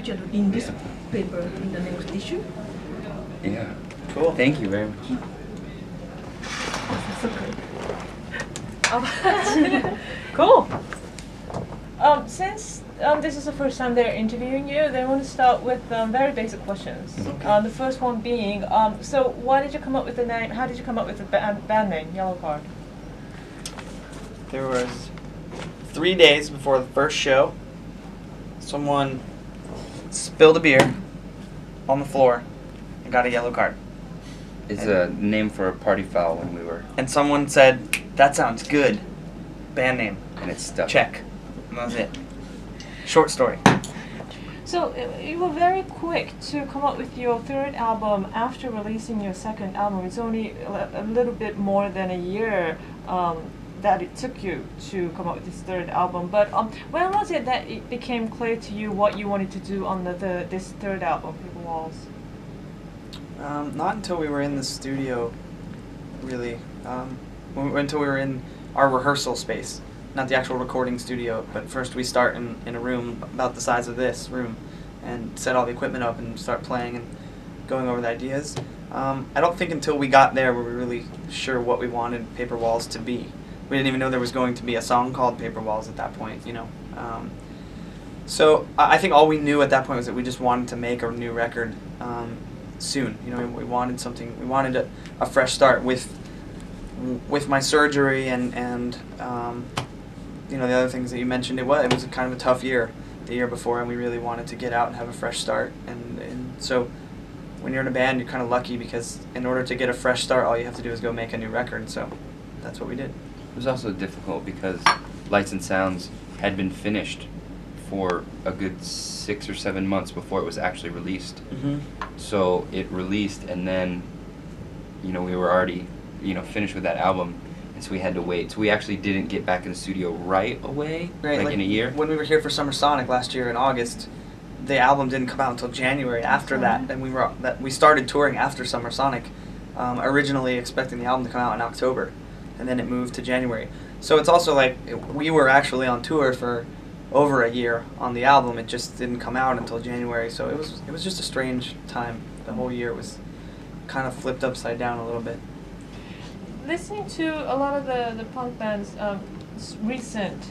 featured in this paper in the next issue. Yeah. Cool. Thank you very much. Cool. Since this is the first time they're interviewing you, they want to start with very basic questions. Okay. The first one being, so why did you come up with the name? How did you come up with the band name, Yellowcard? There was 3 days before the first show, someone spilled a beer on the floor and got a yellow card. It's a name for a party foul when we were, And someone said, "That sounds good. Band name. and it's stuck. Check." And that was it. Short story. So you were very quick to come up with your third album after releasing your second album. It's only a little bit more than a year that it took you to come up with this third album. But when was it that it became clear to you what you wanted to do on this third album, Paper Walls? Not until we were in the studio, really. Until we were in our rehearsal space. Not the actual recording studio, but first we start in a room about the size of this room and set all the equipment up and start playing and going over the ideas. I don't think until we got there were we really sure what we wanted Paper Walls to be. We didn't even know there was going to be a song called Paper Walls at that point, you know. So I think all we knew at that point was that we just wanted to make a new record soon. You know, we wanted something. We wanted a fresh start with my surgery and you know, the other things that you mentioned. It was kind of a tough year the year before, and we really wanted to get out and have a fresh start. And so when you're in a band, you're kind of lucky because in order to get a fresh start, all you have to do is go make a new record. So that's what we did. It was also difficult because Lights and Sounds had been finished for a good 6 or 7 months before it was actually released. Mm-hmm. So it released, and then, you know, we were already, you know, finished with that album, and so we had to wait. So we actually didn't get back in the studio right away, Right, like in a year. When we were here for Summer Sonic last year in August, the album didn't come out until January after that, and we started touring after Summer Sonic, originally expecting the album to come out in October, and then it moved to January. So it's also like we were actually on tour for over a year on the album. It just didn't come out until January, so it was just a strange time. The whole year was kind of flipped upside down a little bit. Listening to a lot of the punk bands' recent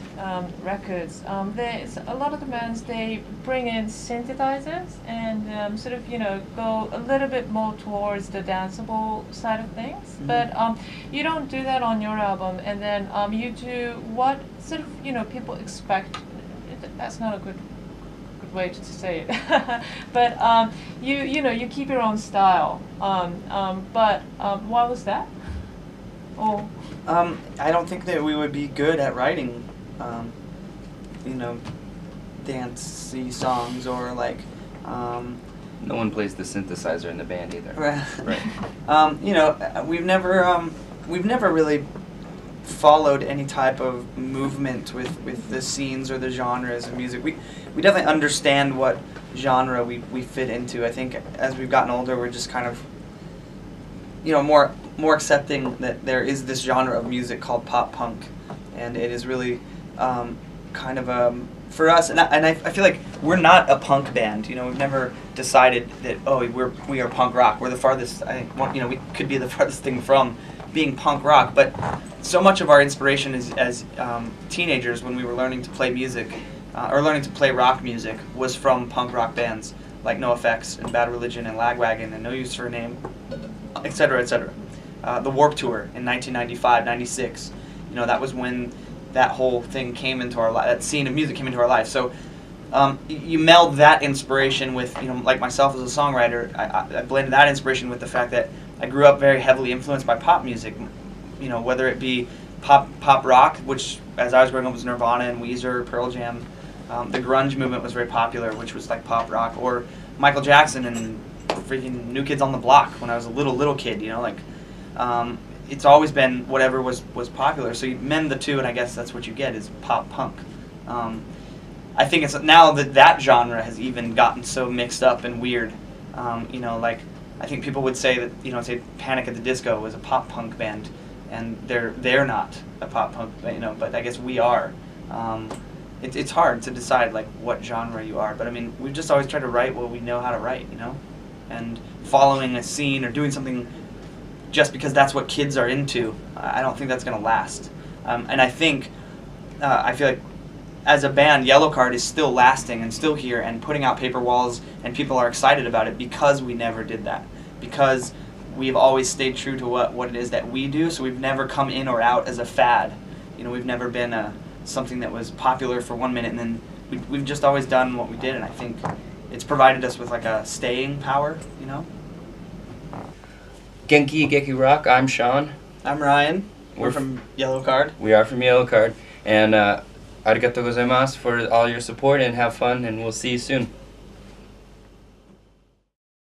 records, there's a lot of the bands, they bring in synthesizers and sort of, you know, go a little bit more towards the danceable side of things. Mm-hmm. But you don't do that on your album, and then you do what sort of, you know, people expect. That's not a good way to say it. But you know, you keep your own style. But why was that? Oh. I don't think that we would be good at writing, you know, dancey songs or like. No one plays the synthesizer in the band either. Right. You know, we've never really followed any type of movement with the scenes or the genres of music. We definitely understand what genre we fit into. I think as we've gotten older, we're just kind of, you know, more accepting that there is this genre of music called pop punk, and it is really kind of for us. And I feel like we're not a punk band. You know, we've never decided that we are punk rock. We're the farthest. I think, you know, we could be the farthest thing from being punk rock, but so much of our inspiration is as teenagers when we were learning to play music or learning to play rock music was from punk rock bands like NoFX and Bad Religion and Lagwagon and No Use for a Name, etc., etc. The Warped Tour in 1995, 96. You know, that was when that whole thing came into our life. That scene of music came into our life. So you meld that inspiration with, you know, like myself as a songwriter, I blended that inspiration with the fact that I grew up very heavily influenced by pop music. You know, whether it be pop rock, which as I was growing up was Nirvana and Weezer, Pearl Jam. The grunge movement was very popular, which was like pop rock, or Michael Jackson and freaking New Kids on the Block when I was a little kid. You know, like it's always been whatever was popular. So you mend the two, and I guess that's what you get is pop punk. I think it's now that genre has even gotten so mixed up and weird. You know, like I think people would say that, you know, say Panic at the Disco was a pop punk band, and they're not a pop punk, you know, but I guess we are. it's hard to decide like what genre you are. But I mean, we've just always tried to write what we know how to write, you know, and following a scene or doing something just because that's what kids are into, I don't think that's going to last. And I think, I feel like as a band, Yellowcard is still lasting and still here and putting out Paper Walls, and people are excited about it because we never did that. Because we've always stayed true to what it is that we do, so we've never come in or out as a fad. You know, we've never been something that was popular for 1 minute and then we've just always done what we did, and I think it's provided us with like a staying power, you know? Genki Geki Rock, I'm Sean. I'm Ryan. We're We're from Yellowcard. We are from Yellowcard. And arigatou gozaimasu for all your support, and have fun, and we'll see you soon.